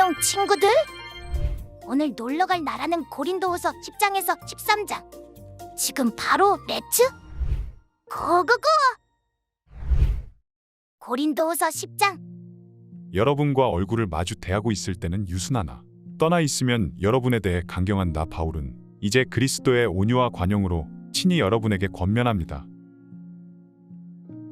안녕 친구들. 오늘 놀러갈 나라는 고린도후서 10장에서 13장. 지금 바로 렛츠 고고고. 고린도후서 10장. 여러분과 얼굴을 마주 대하고 있을 때는 유순하나 떠나 있으면 여러분에 대해 강경한 나 바울은 이제 그리스도의 온유와 관용으로 친히 여러분에게 권면합니다.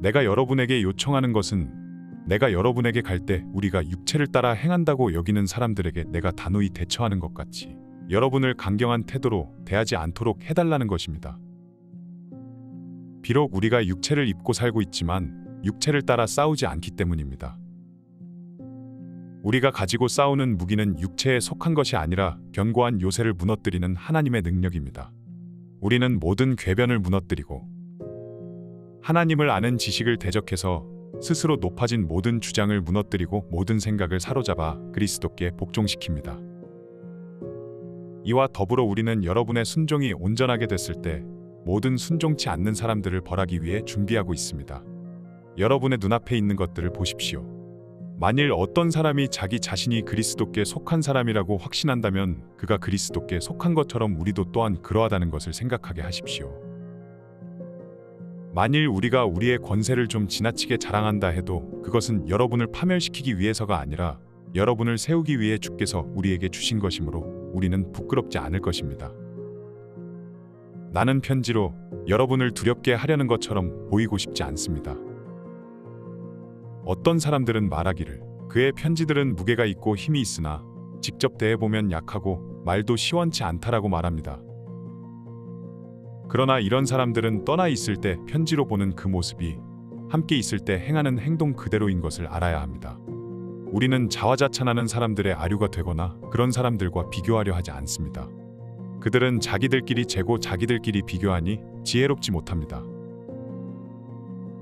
내가 여러분에게 요청하는 것은 내가 여러분에게 갈 때 우리가 육체를 따라 행한다고 여기는 사람들에게 내가 단호히 대처하는 것 같이 여러분을 강경한 태도로 대하지 않도록 해달라는 것입니다. 비록 우리가 육체를 입고 살고 있지만 육체를 따라 싸우지 않기 때문입니다. 우리가 가지고 싸우는 무기는 육체에 속한 것이 아니라 견고한 요새를 무너뜨리는 하나님의 능력입니다. 우리는 모든 궤변을 무너뜨리고 하나님을 아는 지식을 대적해서 스스로 높아진 모든 주장을 무너뜨리고 모든 생각을 사로잡아 그리스도께 복종시킵니다. 이와 더불어 우리는 여러분의 순종이 온전하게 됐을 때 모든 순종치 않는 사람들을 벌하기 위해 준비하고 있습니다. 여러분의 눈앞에 있는 것들을 보십시오. 만일 어떤 사람이 자기 자신이 그리스도께 속한 사람이라고 확신한다면 그가 그리스도께 속한 것처럼 우리도 또한 그러하다는 것을 생각하게 하십시오. 만일 우리가 우리의 권세를 좀 지나치게 자랑한다 해도 그것은 여러분을 파멸시키기 위해서가 아니라 여러분을 세우기 위해 주께서 우리에게 주신 것이므로 우리는 부끄럽지 않을 것입니다. 나는 편지로 여러분을 두렵게 하려는 것처럼 보이고 싶지 않습니다. 어떤 사람들은 말하기를 그의 편지들은 무게가 있고 힘이 있으나 직접 대해보면 약하고 말도 시원치 않다라고 말합니다. 그러나 이런 사람들은 떠나 있을 때 편지로 보는 그 모습이 함께 있을 때 행하는 행동 그대로인 것을 알아야 합니다. 우리는 자화자찬하는 사람들의 아류가 되거나 그런 사람들과 비교하려 하지 않습니다. 그들은 자기들끼리 재고 자기들끼리 비교하니 지혜롭지 못합니다.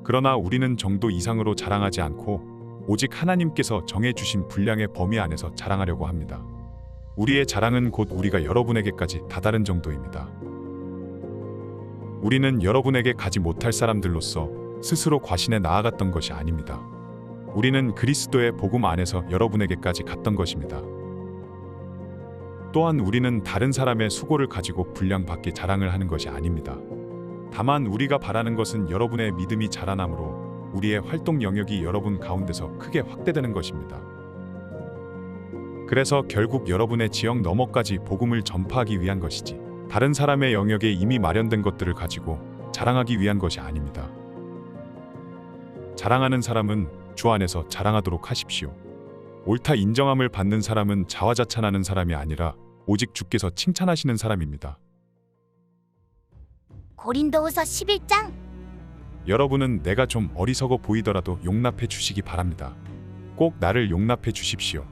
그러나 우리는 정도 이상으로 자랑하지 않고 오직 하나님께서 정해주신 분량의 범위 안에서 자랑하려고 합니다. 우리의 자랑은 곧 우리가 여러분에게까지 다다른 정도입니다. 우리는 여러분에게 가지 못할 사람들로서 스스로 과신해 나아갔던 것이 아닙니다. 우리는 그리스도의 복음 안에서 여러분에게까지 갔던 것입니다. 또한 우리는 다른 사람의 수고를 가지고 분량 밖에 자랑을 하는 것이 아닙니다. 다만 우리가 바라는 것은 여러분의 믿음이 자라남으로 우리의 활동 영역이 여러분 가운데서 크게 확대되는 것입니다. 그래서 결국 여러분의 지역 너머까지 복음을 전파하기 위한 것이지 다른 사람의 영역에 이미 마련된 것들을 가지고 자랑하기 위한 것이 아닙니다. 자랑하는 사람은 주 안에서 자랑하도록 하십시오. 옳다 인정함을 받는 사람은 자화자찬하는 사람이 아니라 오직 주께서 칭찬하시는 사람입니다. 고린도후서 11장. 여러분은 내가 좀 어리석어 보이더라도 용납해 주시기 바랍니다. 꼭 나를 용납해 주십시오.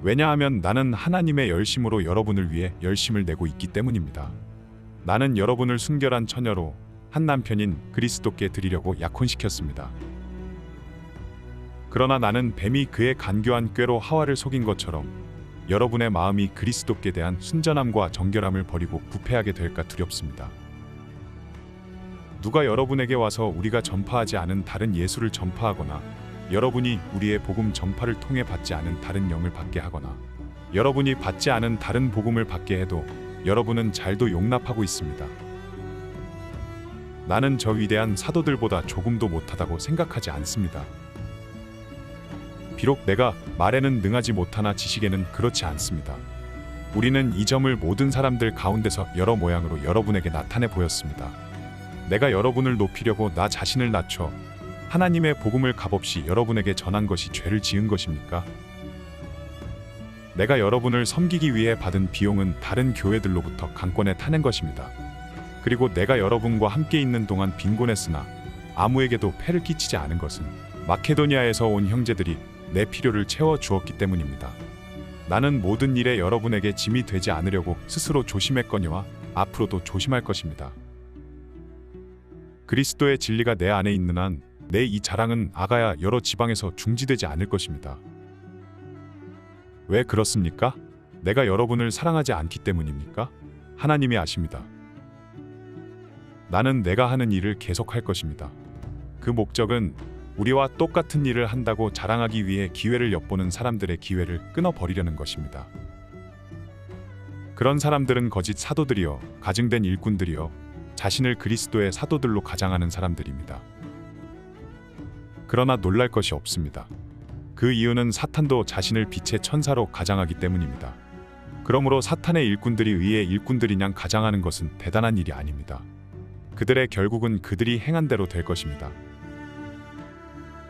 왜냐하면 나는 하나님의 열심으로 여러분을 위해 열심을 내고 있기 때문입니다. 나는 여러분을 순결한 처녀로 한 남편인 그리스도께 드리려고 약혼시켰습니다. 그러나 나는 뱀이 그의 간교한 꾀로 하와를 속인 것처럼 여러분의 마음이 그리스도께 대한 순전함과 정결함을 버리고 부패하게 될까 두렵습니다. 누가 여러분에게 와서 우리가 전파하지 않은 다른 예수를 전파하거나 여러분이 우리의 복음 전파를 통해 받지 않은 다른 영을 받게 하거나 여러분이 받지 않은 다른 복음을 받게 해도 여러분은 잘도 용납하고 있습니다. 나는 저 위대한 사도들보다 조금도 못하다고 생각하지 않습니다. 비록 내가 말에는 능하지 못하나 지식에는 그렇지 않습니다. 우리는 이 점을 모든 사람들 가운데서 여러 모양으로 여러분에게 나타내 보였습니다. 내가 여러분을 높이려고 나 자신을 낮춰 하나님의 복음을 값없이 여러분에게 전한 것이 죄를 지은 것입니까? 내가 여러분을 섬기기 위해 받은 비용은 다른 교회들로부터 강권에 타낸 것입니다. 그리고 내가 여러분과 함께 있는 동안 빈곤했으나 아무에게도 폐를 끼치지 않은 것은 마케도니아에서 온 형제들이 내 필요를 채워 주었기 때문입니다. 나는 모든 일에 여러분에게 짐이 되지 않으려고 스스로 조심했거니와 앞으로도 조심할 것입니다. 그리스도의 진리가 내 안에 있는 한 내 이 자랑은 아가야 여러 지방에서 중지되지 않을 것입니다. 왜 그렇습니까? 내가 여러분을 사랑하지 않기 때문입니까? 하나님이 아십니다. 나는 내가 하는 일을 계속할 것입니다. 그 목적은 우리와 똑같은 일을 한다고 자랑하기 위해 기회를 엿보는 사람들의 기회를 끊어버리려는 것입니다. 그런 사람들은 거짓 사도들이요, 가증된 일꾼들이요, 자신을 그리스도의 사도들로 가장하는 사람들입니다. 그러나 놀랄 것이 없습니다. 그 이유는 사탄도 자신을 빛의 천사로 가장하기 때문입니다. 그러므로 사탄의 일꾼들이 의의 일꾼들이냥 가장하는 것은 대단한 일이 아닙니다. 그들의 결국은 그들이 행한 대로 될 것입니다.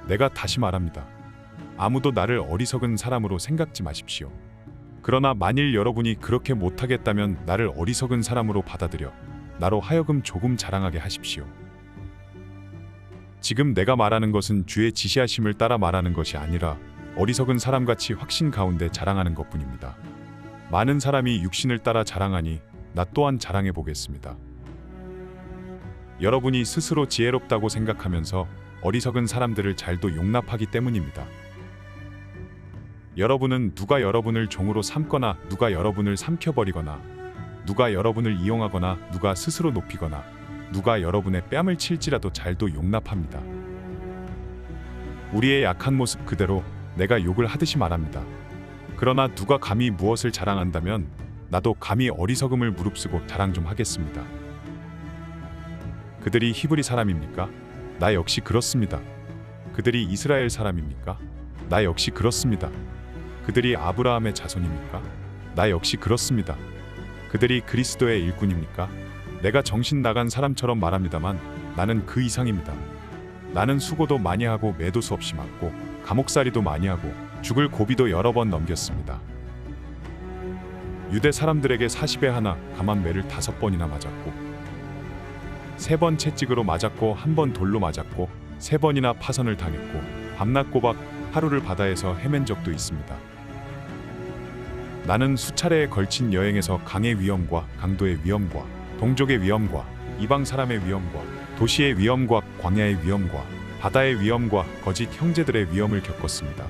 내가 다시 말합니다. 아무도 나를 어리석은 사람으로 생각지 마십시오. 그러나 만일 여러분이 그렇게 못하겠다면 나를 어리석은 사람으로 받아들여 나로 하여금 조금 자랑하게 하십시오. 지금 내가 말하는 것은 주의 지시하심을 따라 말하는 것이 아니라 어리석은 사람같이 확신 가운데 자랑하는 것뿐입니다. 많은 사람이 육신을 따라 자랑하니 나 또한 자랑해 보겠습니다. 여러분이 스스로 지혜롭다고 생각하면서 어리석은 사람들을 잘도 용납하기 때문입니다. 여러분은 누가 여러분을 종으로 삼거나 누가 여러분을 삼켜버리거나 누가 여러분을 이용하거나 누가 스스로 높이거나 누가 여러분의 뺨을 칠지라도 잘도 용납합니다. 우리의 약한 모습 그대로 내가 욕을 하듯이 말합니다. 그러나 누가 감히 무엇을 자랑한다면 나도 감히 어리석음을 무릅쓰고 자랑 좀 하겠습니다. 그들이 히브리 사람입니까? 나 역시 그렇습니다. 그들이 이스라엘 사람입니까? 나 역시 그렇습니다. 그들이 아브라함의 자손입니까? 나 역시 그렇습니다. 그들이 그리스도의 일꾼입니까? 내가 정신 나간 사람처럼 말합니다만 나는 그 이상입니다. 나는 수고도 많이 하고 매도 수없이 맞고 감옥살이도 많이 하고 죽을 고비도 여러 번 넘겼습니다. 유대 사람들에게 40에 하나 감한 매를 5번이나 맞았고 3번 채찍으로 맞았고 1번 돌로 맞았고 3번이나 파선을 당했고 밤낮 꼬박 하루를 바다에서 헤맨 적도 있습니다. 나는 수차례에 걸친 여행에서 강의 위험과 강도의 위험과 동족의 위험과 이방 사람의 위험과 도시의 위험과 광야의 위험과 바다의 위험과 거짓 형제들의 위험을 겪었습니다.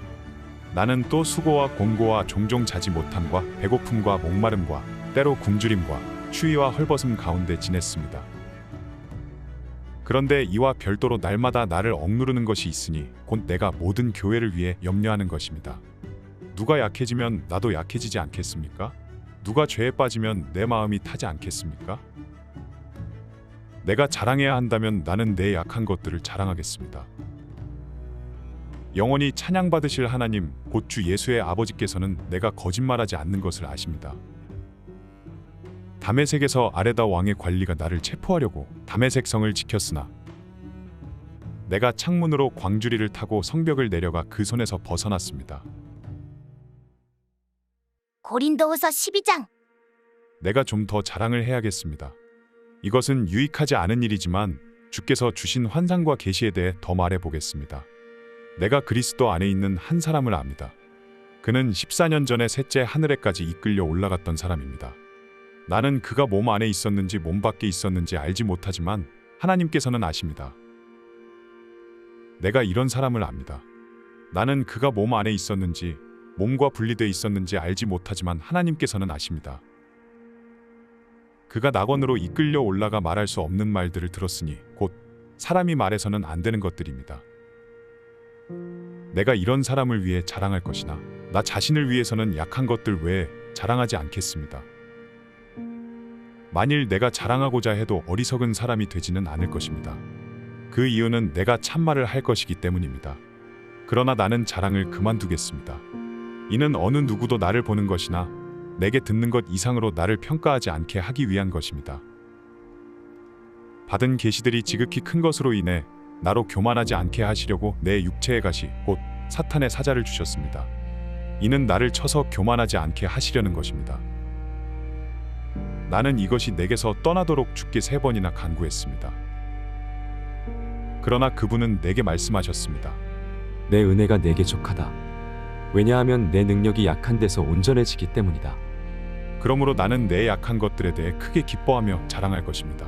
나는 또 수고와 공고와 종종 자지 못함과 배고픔과 목마름과 때로 굶주림과 추위와 헐벗음 가운데 지냈습니다. 그런데 이와 별도로 날마다 나를 억누르는 것이 있으니 곧 내가 모든 교회를 위해 염려하는 것입니다. 누가 약해지면 나도 약해지지 않겠습니까? 누가 죄에 빠지면 내 마음이 타지 않겠습니까? 내가 자랑해야 한다면 나는 내 약한 것들을 자랑하겠습니다. 영원히 찬양받으실 하나님 곧 주 예수의 아버지께서는 내가 거짓말하지 않는 것을 아십니다. 다메섹에서 아레다 왕의 관리가 나를 체포하려고 다메섹 성을 지켰으나 내가 창문으로 광주리를 타고 성벽을 내려가 그 손에서 벗어났습니다. 고린도후서 12장. 내가 좀 더 자랑을 해야겠습니다. 이것은 유익하지 않은 일이지만 주께서 주신 환상과 계시에 대해 더 말해 보겠습니다. 내가 그리스도 안에 있는 한 사람을 압니다. 그는 14년 전에 셋째 하늘에까지 이끌려 올라갔던 사람입니다. 나는 그가 몸 안에 있었는지 몸 밖에 있었는지 알지 못하지만 하나님께서는 아십니다. 내가 이런 사람을 압니다. 나는 그가 몸 안에 있었는지 몸과 분리되어 있었는지 알지 못하지만 하나님께서는 아십니다. 그가 낙원으로 이끌려 올라가 말할 수 없는 말들을 들었으니 곧 사람이 말해서는 안 되는 것들입니다. 내가 이런 사람을 위해 자랑할 것이나 나 자신을 위해서는 약한 것들 외에 자랑하지 않겠습니다. 만일 내가 자랑하고자 해도 어리석은 사람이 되지는 않을 것입니다. 그 이유는 내가 참말을 할 것이기 때문입니다. 그러나 나는 자랑을 그만두겠습니다. 이는 어느 누구도 나를 보는 것이나 내게 듣는 것 이상으로 나를 평가하지 않게 하기 위한 것입니다. 받은 계시들이 지극히 큰 것으로 인해 나로 교만하지 않게 하시려고 내 육체의 가시 곧 사탄의 사자를 주셨습니다. 이는 나를 쳐서 교만하지 않게 하시려는 것입니다. 나는 이것이 내게서 떠나도록 주께 3번이나 간구했습니다. 그러나 그분은 내게 말씀하셨습니다. 내 은혜가 내게 족하다. 왜냐하면 내 능력이 약한 데서 온전해지기 때문이다. 그러므로 나는 내 약한 것들에 대해 크게 기뻐하며 자랑할 것입니다.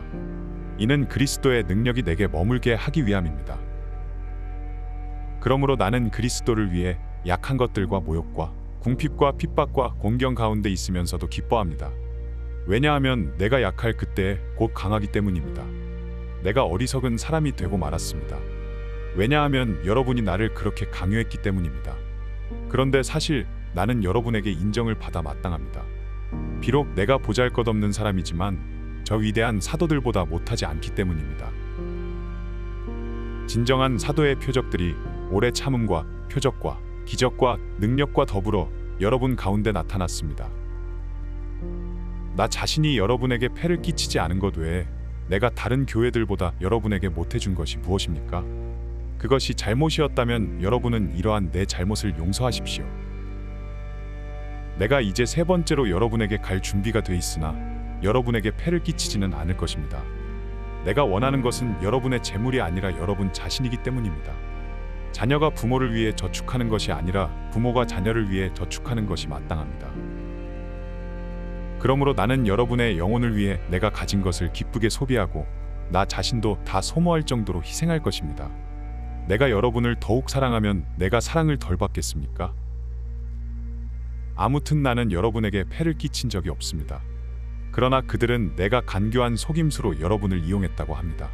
이는 그리스도의 능력이 내게 머물게 하기 위함입니다. 그러므로 나는 그리스도를 위해 약한 것들과 모욕과 궁핍과 핍박과 공경 가운데 있으면서도 기뻐합니다. 왜냐하면 내가 약할 그때에 곧 강하기 때문입니다. 내가 어리석은 사람이 되고 말았습니다. 왜냐하면 여러분이 나를 그렇게 강요했기 때문입니다. 그런데 사실 나는 여러분에게 인정을 받아 마땅합니다. 비록 내가 보잘것없는 사람이지만 저 위대한 사도들보다 못하지 않기 때문입니다. 진정한 사도의 표적들이 오래 참음과 표적과 기적과 능력과 더불어 여러분 가운데 나타났습니다. 나 자신이 여러분에게 폐를 끼치지 않은 것 외에 내가 다른 교회들보다 여러분에게 못해준 것이 무엇입니까? 그것이 잘못이었다면 여러분은 이러한 내 잘못을 용서하십시오. 내가 이제 세 번째로 여러분에게 갈 준비가 돼 있으나 여러분에게 폐를 끼치지는 않을 것입니다. 내가 원하는 것은 여러분의 재물이 아니라 여러분 자신이기 때문입니다. 자녀가 부모를 위해 저축하는 것이 아니라 부모가 자녀를 위해 저축하는 것이 마땅합니다. 그러므로 나는 여러분의 영혼을 위해 내가 가진 것을 기쁘게 소비하고 나 자신도 다 소모할 정도로 희생할 것입니다. 내가 여러분을 더욱 사랑하면 내가 사랑을 덜 받겠습니까? 아무튼 나는 여러분에게 폐를 끼친 적이 없습니다. 그러나 그들은 내가 간교한 속임수로 여러분을 이용했다고 합니다.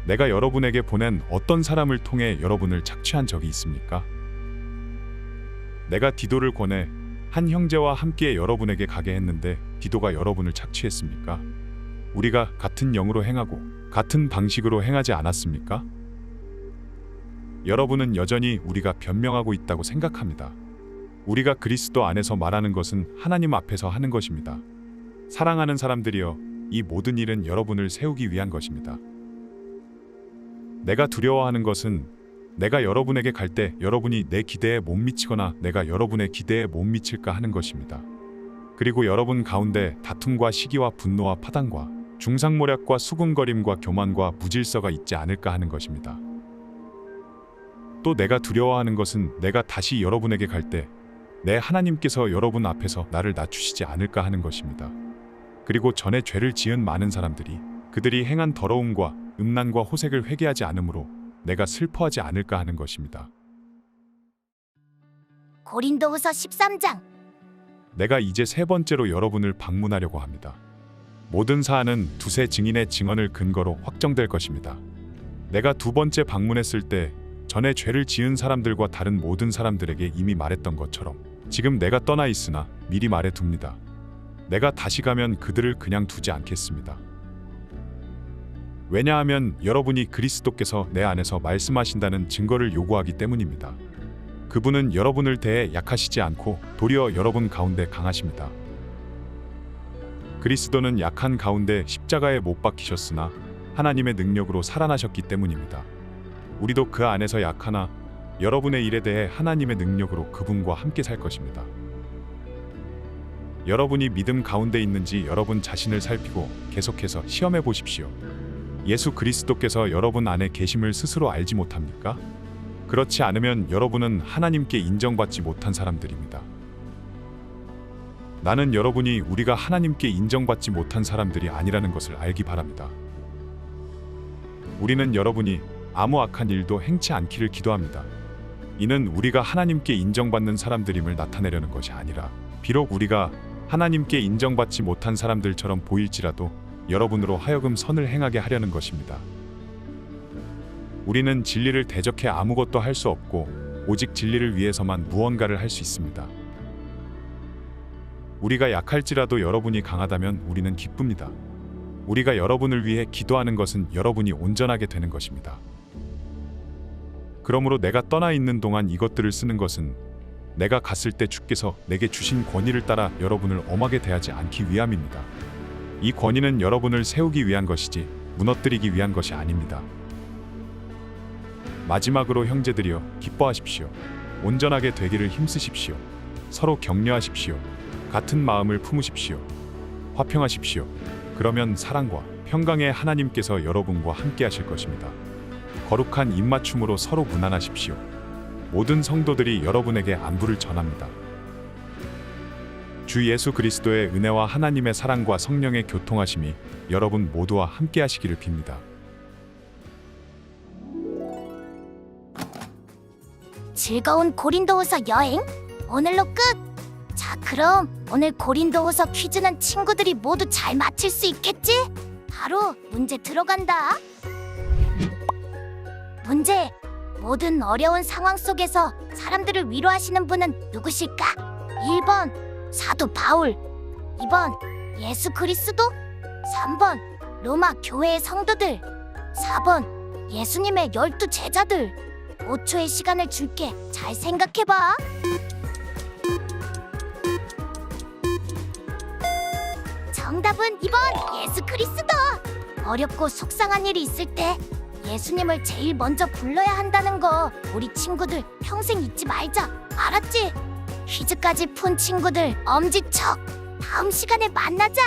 내가 여러분에게 보낸 어떤 사람을 통해 여러분을 착취한 적이 있습니까? 내가 디도를 권해 한 형제와 함께 여러분에게 가게 했는데 디도가 여러분을 착취했습니까? 우리가 같은 영으로 행하고 같은 방식으로 행하지 않았습니까? 여러분은 여전히 우리가 변명하고 있다고 생각합니다. 우리가 그리스도 안에서 말하는 것은 하나님 앞에서 하는 것입니다. 사랑하는 사람들이여, 이 모든 일은 여러분을 세우기 위한 것입니다. 내가 두려워하는 것은 내가 여러분에게 갈 때 여러분이 내 기대에 못 미치거나 내가 여러분의 기대에 못 미칠까 하는 것입니다. 그리고 여러분 가운데 다툼과 시기와 분노와 파단과 중상모략과 수군거림과 교만과 무질서가 있지 않을까 하는 것입니다. 또 내가 두려워하는 것은 내가 다시 여러분에게 갈 때 내 하나님께서 여러분 앞에서 나를 낮추시지 않을까 하는 것입니다. 그리고 전에 죄를 지은 많은 사람들이 그들이 행한 더러움과 음란과 호색을 회개하지 않으므로 내가 슬퍼하지 않을까 하는 것입니다. 고린도후서 13장. 내가 이제 세 번째로 여러분을 방문하려고 합니다. 모든 사안은 두세 증인의 증언을 근거로 확정될 것입니다. 내가 두 번째 방문했을 때 전에 죄를 지은 사람들과 다른 모든 사람들에게 이미 말했던 것처럼 지금 내가 떠나 있으나 미리 말해 둡니다. 내가 다시 가면 그들을 그냥 두지 않겠습니다. 왜냐하면 여러분이 그리스도께서 내 안에서 말씀하신다는 증거를 요구하기 때문입니다. 그분은 여러분을 대해 약하시지 않고 도리어 여러분 가운데 강하십니다. 그리스도는 약한 가운데 십자가에 못 박히셨으나 하나님의 능력으로 살아나셨기 때문입니다. 우리도 그 안에서 약하나 여러분의 일에 대해 하나님의 능력으로 그분과 함께 살 것입니다. 여러분이 믿음 가운데 있는지 여러분 자신을 살피고 계속해서 시험해 보십시오. 예수 그리스도께서 여러분 안에 계심을 스스로 알지 못합니까? 그렇지 않으면 여러분은 하나님께 인정받지 못한 사람들입니다. 나는 여러분이 우리가 하나님께 인정받지 못한 사람들이 아니라는 것을 알기 바랍니다. 우리는 여러분이 아무 악한 일도 행치 않기를 기도합니다. 이는 우리가 하나님께 인정받는 사람들임을 나타내려는 것이 아니라 비록 우리가 하나님께 인정받지 못한 사람들처럼 보일지라도 여러분으로 하여금 선을 행하게 하려는 것입니다. 우리는 진리를 대적해 아무것도 할 수 없고 오직 진리를 위해서만 무언가를 할 수 있습니다. 우리가 약할지라도 여러분이 강하다면 우리는 기쁩니다. 우리가 여러분을 위해 기도하는 것은 여러분이 온전하게 되는 것입니다. 그러므로 내가 떠나 있는 동안 이것들을 쓰는 것은 내가 갔을 때 주께서 내게 주신 권위를 따라 여러분을 엄하게 대하지 않기 위함입니다. 이 권위는 여러분을 세우기 위한 것이지 무너뜨리기 위한 것이 아닙니다. 마지막으로 형제들이여, 기뻐하십시오. 온전하게 되기를 힘쓰십시오. 서로 격려하십시오. 같은 마음을 품으십시오. 화평하십시오. 그러면 사랑과 평강의 하나님께서 여러분과 함께 하실 것입니다. 거룩한 입맞춤으로 서로 무난하십시오. 모든 성도들이 여러분에게 안부를 전합니다. 주 예수 그리스도의 은혜와 하나님의 사랑과 성령의 교통하심이 여러분 모두와 함께 하시기를 빕니다. 즐거운 고린도후서 여행 오늘로 끝. 자, 그럼 오늘 고린도후서 퀴즈는 친구들이 모두 잘 맞힐 수 있겠지? 바로 문제 들어간다. 문제. 모든 어려운 상황 속에서 사람들을 위로하시는 분은 누구실까? 1번 사도 바울, 2번 예수 그리스도, 3번 로마 교회의 성도들, 4번 예수님의 12 제자들. 5초의 시간을 줄게. 잘 생각해봐. 정답은 2번 예수 그리스도. 어렵고 속상한 일이 있을 때 예수님을 제일 먼저 불러야 한다는 거 우리 친구들 평생 잊지 말자. 알았지? 퀴즈까지 푼 친구들 엄지척. 다음 시간에 만나자.